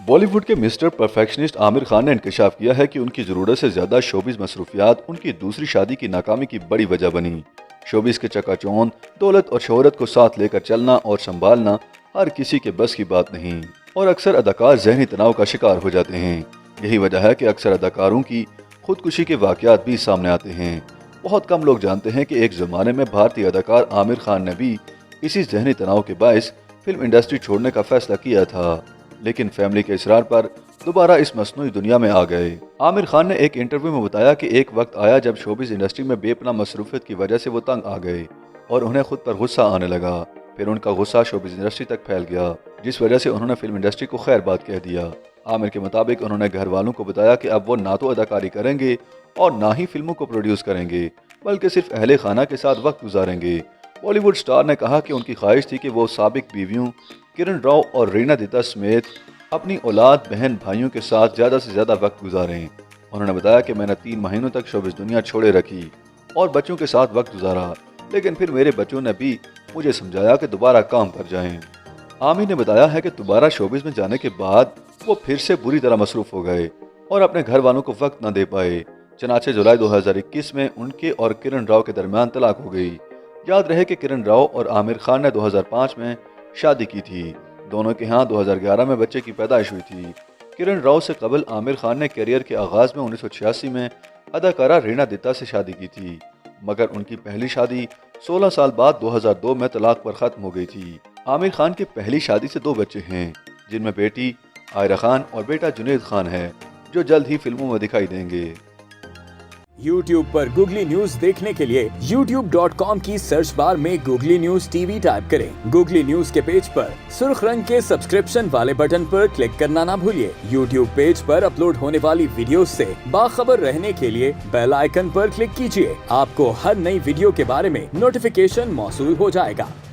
बॉलीवुड के mister perfectionist Aamir Khan ने इंकशाफ किया है कि उनकी ज़रूरत से ज़्यादा शोबिज़ मसरूफियात उनकी दूसरी शादी की नाकामी की बड़ी वजह बनी। शोबिज़ के चकाचौंध, दौलत और शोहरत को साथ लेकर चलना और संभालना हर किसी के बस की बात नहीं, और अक्सर अदाकार ज़हनी तनाव का शिकार हो जाते हैं। यही वजह है कि अक्सर अदाकारों की खुदकुशी के वाक़यात भी सामने आते हैं। बहुत कम लोग जानते हैं कि एक ज़माने में भारतीय अदाकार आमिर खान ने भी इसी ज़हनी तनाव के बायस फिल्म इंडस्ट्री छोड़ने का फैसला किया था, लेकिन फैमिली के इसरार पर दोबारा इस मसनूई दुनिया में आ गए। आमिर खान ने एक इंटरव्यू में बताया कि एक वक्त आया जब शोबिज़ इंडस्ट्री में बेपनाह मसरूफियत की वजह से वो तंग आ गए और उन्हें खुद पर गुस्सा आने लगा। फिर उनका गुस्सा शोबिज़ इंडस्ट्री तक फैल गया, जिस वजह से उन्होंने फिल्म इंडस्ट्री को खैर बात कह दिया। आमिर के मुताबिक उन्होंने घर वालों को बताया कि अब वो ना तो अदाकारी करेंगे और ना ही फिल्मों को प्रोड्यूस करेंगे, बल्कि सिर्फ अहले खाना के साथ वक्त गुजारेंगे। बॉलीवुड स्टार ने कहा कि उनकी ख्वाहिश थी कि वो साबिक बीवियों किरण राव और रीना दत्ता समेत अपनी औलाद, बहन, भाइयों के साथ ज़्यादा से ज़्यादा वक्त गुजारें। उन्होंने बताया कि मैंने 3 महीनों तक शोबिज़ दुनिया छोड़े रखी और बच्चों के साथ वक्त गुजारा, लेकिन फिर मेरे बच्चों ने भी मुझे समझाया कि दोबारा काम पर जाएं। आमिर ने बताया है कि दोबारा शोबिज़ में जाने के बाद वो फिर से बुरी तरह मसरूफ़ हो गए और अपने घर वालों को वक्त न दे पाए। चनाचे जुलाई 2021 में उनके और किरण राव के दरमियान तलाक हो गई। याद रहे कि किरण राव और आमिर खान ने 2005 में शादी की थी। दोनों के यहाँ 2011 में बच्चे की पैदाइश हुई थी। किरण राव से कबल आमिर खान ने करियर के आगाज़ में 1986 में अदाकारा रीना दत्ता से शादी की थी, मगर उनकी पहली शादी 16 साल बाद 2002 में तलाक पर ख़त्म हो गई थी। आमिर खान की पहली शादी से 2 बच्चे हैं, जिनमें बेटी आयरा खान और बेटा जुनैद खान है, जो जल्द ही फिल्मों में दिखाई देंगे। YouTube पर गूगली न्यूज देखने के लिए youtube.com की सर्च बार में गूगली न्यूज टीवी टाइप करें। गूगली न्यूज के पेज पर सुर्ख रंग के सब्सक्रिप्शन वाले बटन पर क्लिक करना ना भूलिए। YouTube पेज पर अपलोड होने वाली वीडियोस से बाखबर रहने के लिए बेल आइकन पर क्लिक कीजिए। आपको हर नई वीडियो के बारे में नोटिफिकेशन मौसूल हो जाएगा।